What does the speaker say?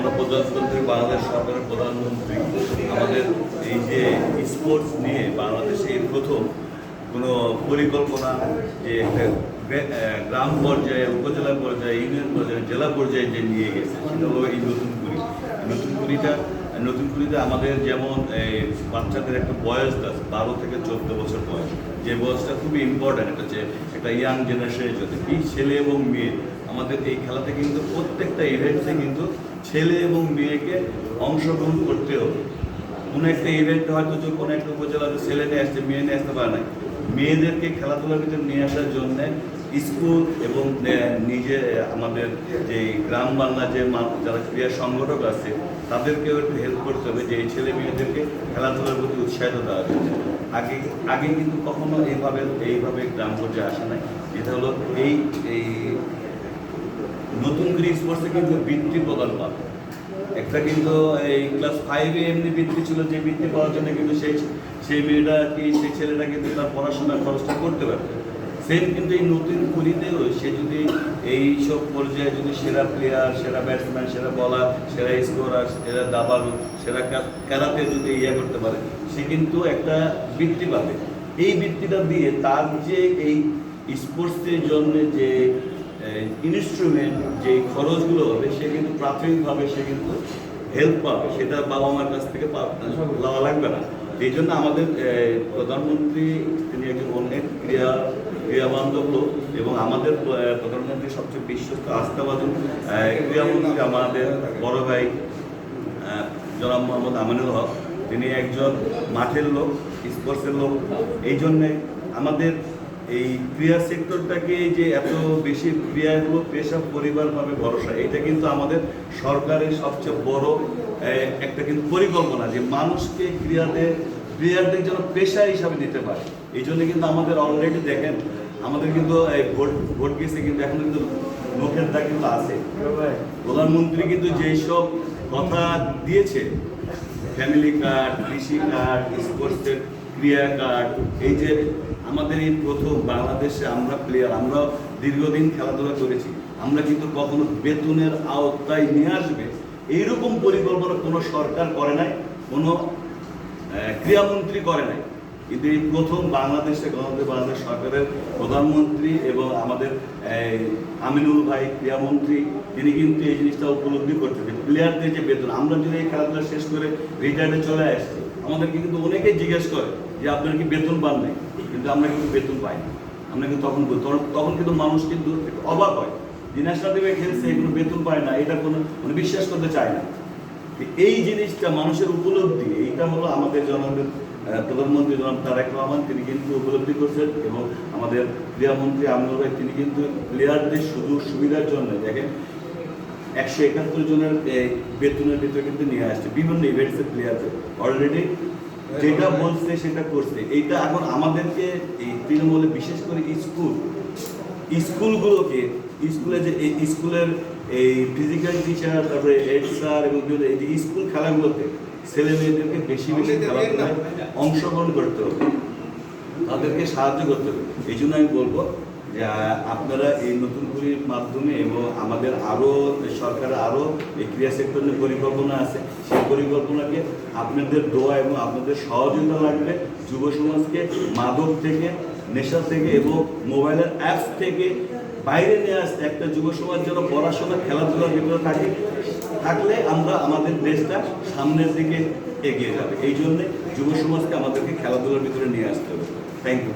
গণপ্রজাতন্ত্রী বাংলাদেশ সরকারের প্রধানমন্ত্রী আমাদের এই যে স্পোর্টস নিয়ে বাংলাদেশে এই প্রথম কোনো পরিকল্পনা যে একটা গ্রাম পর্যায়ে, উপজেলা পর্যায়ে, ইউনিয়ন পর্যায়ে, জেলা পর্যায়ে যে নিয়ে গেছে সেটা হলো এই নতুন কুড়িতে আমাদের যেমন বাচ্চাদের একটা বয়স আছে 12 থেকে 14 বছর বয়স, যে বয়সটা খুবই ইম্পর্ট্যান্ট। একটা ইয়াং জেনারেশনের জন্য কি ছেলে এবং মেয়ে আমাদের এই খেলাতে কিন্তু প্রত্যেকটা ইভেন্টে কিন্তু ছেলে এবং মেয়েকে অংশগ্রহণ করতে হবে। কোনো একটা ইভেন্টে হয়তো যে কোনো একটা উপজেলাতে ছেলে নিয়ে আসছে, মেয়ে নিয়ে আসতে পারে না, মেয়েদেরকে খেলাধুলার ভিতরে নিয়ে আসার জন্যে স্কুল এবং নিজে আমাদের যে গ্রাম বাংলা যে যারা ক্রীড়া সংগঠক আছে তাদেরকেও একটু হেল্প করতে হবে যে এই ছেলে মেয়েদেরকে খেলাধুলার প্রতি উৎসাহিত দেওয়ার জন্য। আগে কিন্তু কখনো এইভাবে গ্রাম পর্যায়ে আসে নাই। এটা হলো এই নতুন করে স্পোর্টসে কিন্তু বৃত্তি প্রদান পাবে। একটা কিন্তু এই ক্লাস 5-এ এমনি বৃত্তি ছিল যে বৃত্তি পাওয়ার জন্য কিন্তু সেই মেয়েটা কি সেই ছেলেটা কিন্তু তার পড়াশোনার খরচটা করতে পারবে। সেম কিন্তু এই নতুন কুড়িতেও সে যদি এই সব পর্যায়ে যদি সেরা প্লেয়ার, সেরা ব্যাটসম্যান, সেরা বলার, সেরা স্কোরার, সেরা দাবাড়ু, সেরা ক্যারাতে যদি করতে পারে সে কিন্তু একটা বৃত্তি পাবে। এই বৃত্তিটা দিয়ে তার যে এই স্পোর্টসের জন্য যে ইনস্ট্রুমেন্ট যে খরচগুলো হবে সে কিন্তু প্রাথমিকভাবে সে কিন্তু হেল্প পাবে, সেটা বাবা মার কাছ থেকে লওয়া লাগবে না। এই জন্য আমাদের প্রধানমন্ত্রী তিনি একজন অনেক ক্রিয়াবান্ধব লোক এবং আমাদের প্রধানমন্ত্রী সবচেয়ে বিশ্বস্ত আস্থাভাজন ক্রিয়ামন্ত্রী আমাদের বড় ভাই জনাব মোহাম্মদ আমিনুল হক, তিনি একজন মাঠের লোক, স্পোর্টসের লোক। এই জন্যে আমাদের এই ক্রীড়া সেক্টরটাকে যে এত বেশি ক্রীড়াগুলো পেশা পরিবারভাবে ভরসা, এটা কিন্তু আমাদের সরকারের সবচেয়ে বড় একটা কিন্তু পরিকল্পনা যে মানুষকে ক্রীড়াদের যেন পেশা হিসাবে নিতে পারে। এই জন্য কিন্তু আমাদের অলরেডি দেখেন আমাদের কিন্তু ভোট গেছে কিন্তু এখন কিন্তু লোকের দা কিন্তু আছে। প্রধানমন্ত্রী কিন্তু যেসব কথা দিয়েছে, ফ্যামিলি কার্ড, কৃষি কার্ড, স্পোর্টসের ক্রিয়া কার্ড, এই যে আমাদের এই প্রথম বাংলাদেশে আমরা প্লেয়ার, আমরা দীর্ঘদিন খেলাধুলা করেছি, আমরা কিন্তু কখনো বেতনের আওতায় নিয়ে আসবে এইরকম পরিকল্পনা কোনো সরকার করে নাই, কোনো ক্রীড়ামন্ত্রী করে নাই। কিন্তু এই প্রথম বাংলাদেশে বাংলাদেশ সরকারের প্রধানমন্ত্রী এবং আমাদের আমিনুল ভাই ক্রীড়ামন্ত্রী তিনি কিন্তু এই জিনিসটা উপলব্ধি করতেছে। প্লেয়ারদের যে বেতন, আমরা যদি এই খেলাধুলা শেষ করে রিটায়ার্ডে চলে আসছি, আমাদেরকে কিন্তু অনেকেই জিজ্ঞেস করে যে আপনার কি বেতন পান নাই, কিন্তু আমরা কিন্তু বেতন পাই না। আমরা কিন্তু তখন কিন্তু মানুষ কিন্তু অবাক হয় যে ন্যাশনাল টিমে খেলছে কোনো বেতন পায় না, এটা কোনো বিশ্বাস করতে চায় না। এই জিনিসটা মানুষের উপলব্ধি, এইটা হলো আমাদের প্রধানমন্ত্রী জনাব তারেক রহমান তিনি কিন্তু উপলব্ধি করছেন এবং আমাদের ক্রীড়ামন্ত্রী আমিনুল ভাই তিনি কিন্তু প্লেয়ারদের সুবিধার জন্য দেখেন 171 জনের বেতনের ভিতরে কিন্তু নিয়ে আসছে বিভিন্ন ইভেন্টসের প্লেয়ারদের। অলরেডি যেটা বলছে সেটা করছে। এইটা এখন আমাদেরকে এই তৃণমূলে বিশেষ করে স্কুলগুলোকে স্কুলে যে স্কুলের এই ফিজিক্যাল টিচার, তারপরে হেড স্যার এবং এই যে স্কুল খেলাগুলোতে ছেলে মেয়েদেরকে বেশি খেলাধুলায় অংশগ্রহণ করতে হবে, তাদেরকে সাহায্য করতে হবে। এই জন্য আমি বলবো যে আপনারা এই নতুন কুড়ির মাধ্যমে এবং আমাদের আরও সরকারের আরও এই ক্রীড়া সেক্টর নিয়ে পরিকল্পনা আছে, সেই পরিকল্পনাকে আপনাদের দোয়া এবং আপনাদের সহযোগিতা লাগবে যুব সমাজকে মাদক থেকে, নেশা থেকে এবং মোবাইলের অ্যাপস থেকে বাইরে নিয়ে আসতে একটা যুব সমাজ যেন পড়াশোনা খেলাধুলার ভিতরে থাকলে আমরা আমাদের দেশটা সামনের দিকে এগিয়ে যাবে। এই জন্যে যুব সমাজকে আমাদেরকে খেলাধুলার ভিতরে নিয়ে আসতে হবে। Thank you.